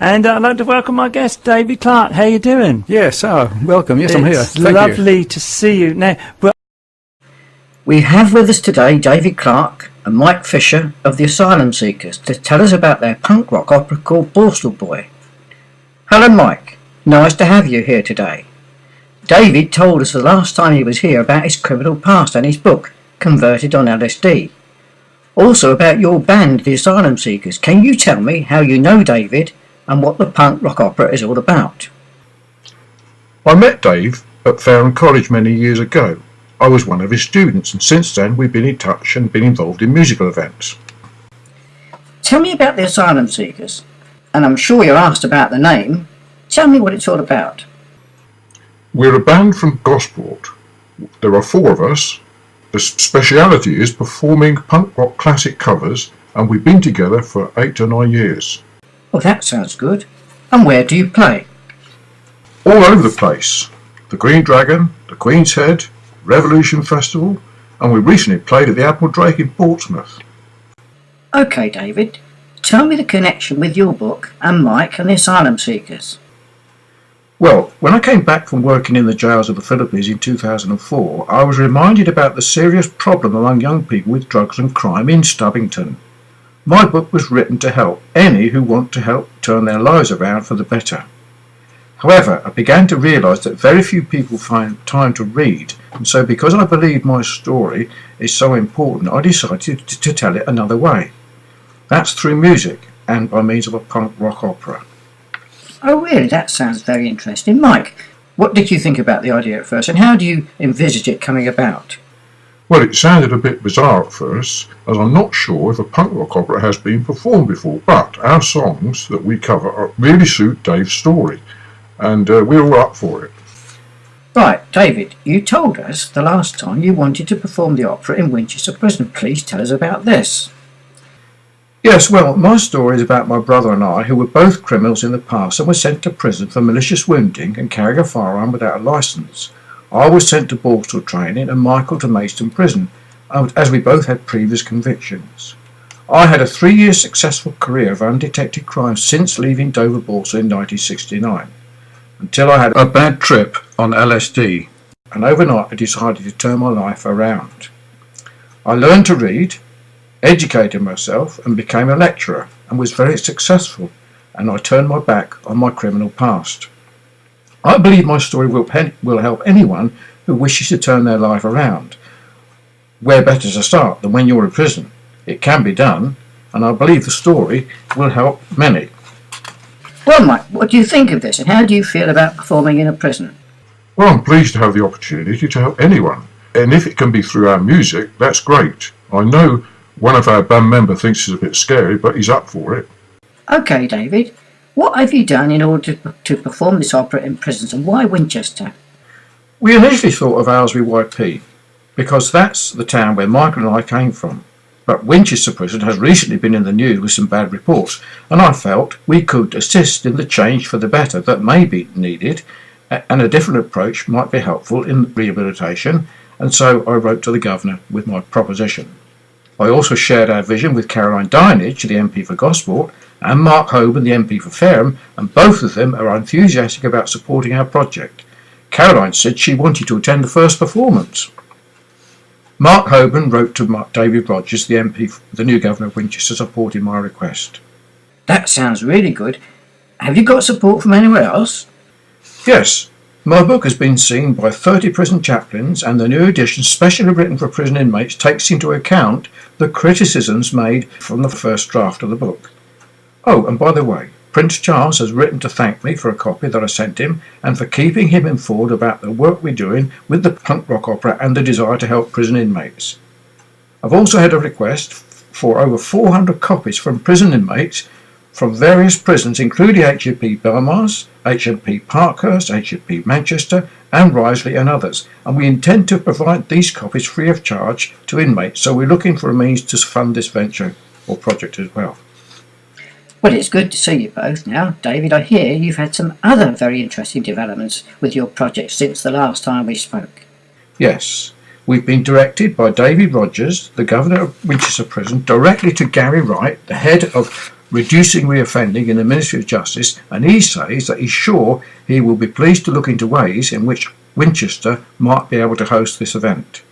And I'd like to welcome our guest, David Clark. How you doing? Yes, welcome. Yes, I'm here. It's lovely to see you. Now, we have with us today David Clark and Mike Fisher of the Asylum Seekers to tell us about their punk rock opera called Borstal Boy. Hello Mike, nice to have you here today. David told us the last time he was here about his criminal past and his book, Converted on LSD. Also about your band, the Asylum Seekers. Can you tell me how you know David and what the punk rock opera is all about? I met Dave at Fareham College many years ago. I was one of his students, and since then we've been in touch and been involved in musical events. Tell me about the Asylum Seekers, and I'm sure you're asked about the name. Tell me what it's all about. We're a band from Gosport. There are 4 of us. The speciality is performing punk rock classic covers, and we've been together for 8 to 9 years. Well, that sounds good. And where do you play? All over the place. The Green Dragon, the Queen's Head, Revolution Festival, and we recently played at the Admiral Drake in Portsmouth. OK, David, tell me the connection with your book and Mike and the Asylum Seekers. Well, when I came back from working in the jails of the Philippines in 2004, I was reminded about the serious problem among young people with drugs and crime in Stubbington. My book was written to help any who want to help turn their lives around for the better. However, I began to realise that very few people find time to read, and so because I believe my story is so important, I decided to tell it another way. That's through music and by means of a punk rock opera. Oh really, that sounds very interesting. Mike, what did you think about the idea at first, and how do you envisage it coming about? Well, it sounded a bit bizarre at first, as I'm not sure if a punk rock opera has been performed before, but our songs that we cover really suit Dave's story, and we're all up for it. Right, David, you told us the last time you wanted to perform the opera in Winchester Prison. Please tell us about this. Yes, well, my story is about my brother and I, who were both criminals in the past and were sent to prison for malicious wounding and carrying a firearm without a licence. I was sent to Borstal training and Michael to Maidstone prison, as we both had previous convictions. I had a 3-year successful career of undetected crime since leaving Dover Borstal in 1969, until I had a bad trip on LSD, and overnight I decided to turn my life around. I learned to read, educated myself and became a lecturer and was very successful, and I turned my back on my criminal past. I believe my story will help anyone who wishes to turn their life around. Where better to start than when you're in prison? It can be done, and I believe the story will help many. Well Mike, what do you think of this, and how do you feel about performing in a prison? Well, I'm pleased to have the opportunity to help anyone, and if it can be through our music, that's great. I know one of our band members thinks it's a bit scary, but he's up for it. OK, David, what have you done in order to perform this opera in prisons, and why Winchester? We initially thought of Aylesbury YP, because that's the town where Michael and I came from. But Winchester Prison has recently been in the news with some bad reports, and I felt we could assist in the change for the better that may be needed, and a different approach might be helpful in rehabilitation, and so I wrote to the Governor with my proposition. I also shared our vision with Caroline Dinage, the MP for Gosport, and Mark Hoban, the MP for Fareham, and both of them are enthusiastic about supporting our project. Caroline said she wanted to attend the first performance. Mark Hoban wrote to David Rogers, the MP, the new Governor of Winchester, supporting my request. That sounds really good. Have you got support from anywhere else? Yes. My book has been seen by 30 prison chaplains, and the new edition, specially written for prison inmates, takes into account the criticisms made from the first draft of the book. Oh, and by the way, Prince Charles has written to thank me for a copy that I sent him and for keeping him informed about the work we're doing with the punk rock opera and the desire to help prison inmates. I've also had a request for over 400 copies from prison inmates from various prisons, including HMP Belmars, HMP Parkhurst, HMP Manchester and Risley and others, and we intend to provide these copies free of charge to inmates, so we're looking for a means to fund this venture or project as well. Well, it's good to see you both now. David, I hear you've had some other very interesting developments with your project since the last time we spoke. Yes, we've been directed by David Rogers, the Governor of Winchester Prison, directly to Gary Wright, the head of reducing reoffending in the Ministry of Justice, and he says that he's sure he will be pleased to look into ways in which Winchester might be able to host this event.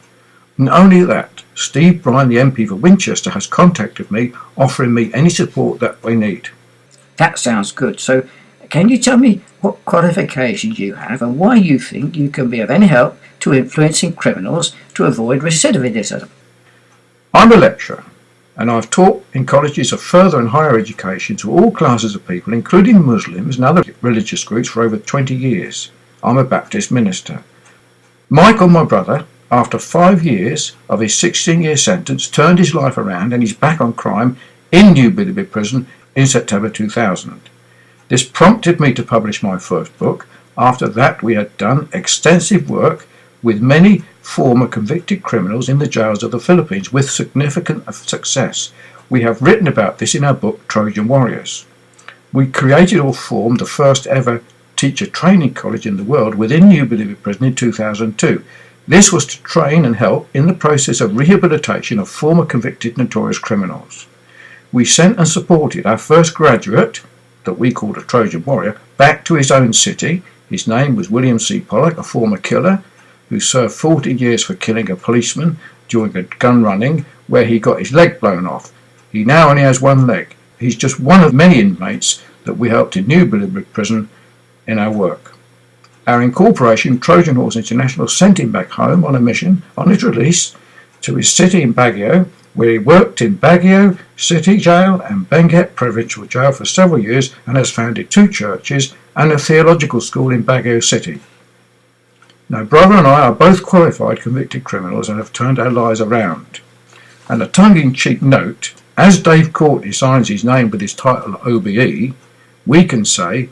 And only that, Steve Bryan, the MP for Winchester, has contacted me, offering me any support that we need. That sounds good. So, can you tell me what qualifications you have and why you think you can be of any help to influencing criminals to avoid recidivism? I'm a lecturer, and I've taught in colleges of further and higher education to all classes of people, including Muslims and other religious groups, for over 20 years. I'm a Baptist minister. Michael, my brother, after 5 years of his 16-year sentence, turned his life around and he's back on crime in New Billerby Prison in September 2000. This prompted me to publish my first book. After that, we had done extensive work with many former convicted criminals in the jails of the Philippines with significant success. We have written about this in our book, Trojan Warriors. We created or formed the first ever teacher training college in the world within New Billerby Prison in 2002. This was to train and help in the process of rehabilitation of former convicted notorious criminals. We sent and supported our first graduate, that we called a Trojan Warrior, back to his own city. His name was William C. Pollock, a former killer who served 40 years for killing a policeman during a gun running where he got his leg blown off. He now only has one leg. He's just one of many inmates that we helped in New Billerby Prison in our work. Our incorporation, Trojan Horse International, sent him back home on a mission on his release to his city in Baguio, where he worked in Baguio City Jail and Benguet Provincial Jail for several years and has founded 2 churches and a theological school in Baguio City. Now, brother and I are both qualified convicted criminals and have turned our lives around. And a tongue-in-cheek note, as Dave Courtney signs his name with his title OBE, we can say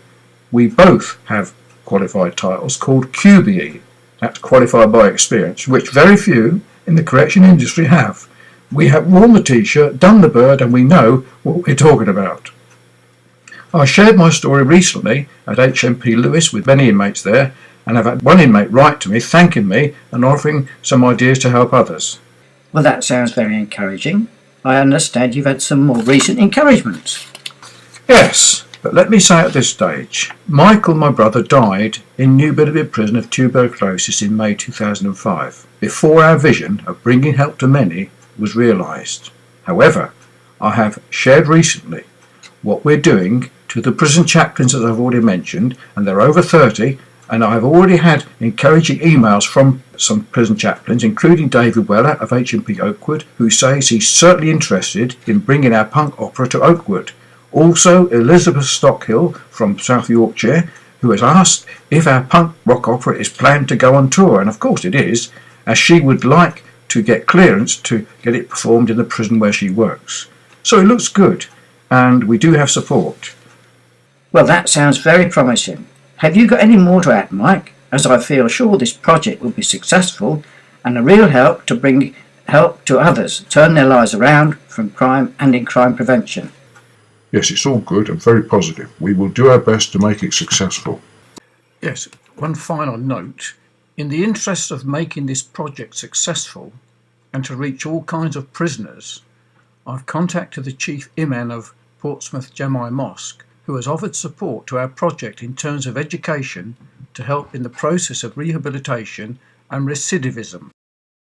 we both have qualified titles called QBE, that's qualified by experience, which very few in the correction industry have. We have worn the t-shirt, done the bird, and we know what we're talking about. I shared my story recently at HMP Lewis with many inmates there, and I've had one inmate write to me thanking me and offering some ideas to help others. Well, that sounds very encouraging. I understand you've had some more recent encouragements. Yes, but let me say at this stage, Michael, my brother, died in New Billerby Prison of tuberculosis in May 2005, before our vision of bringing help to many was realised. However, I have shared recently what we're doing to the prison chaplains, as I've already mentioned, and there are over 30, and I've already had encouraging emails from some prison chaplains, including David Weller of HMP Oakwood, who says he's certainly interested in bringing our punk opera to Oakwood. Also, Elizabeth Stockhill from South Yorkshire, who has asked if our punk rock opera is planned to go on tour, and of course it is, as she would like to get clearance to get it performed in the prison where she works. So it looks good, and we do have support. Well, that sounds very promising. Have you got any more to add, Mike? As I feel sure this project will be successful and a real help to bring help to others, turn their lives around from crime and in crime prevention. Yes, it's all good and very positive. We will do our best to make it successful. Yes, one final note. In the interest of making this project successful and to reach all kinds of prisoners, I've contacted the Chief Imam of Portsmouth Jami Mosque, who has offered support to our project in terms of education to help in the process of rehabilitation and recidivism.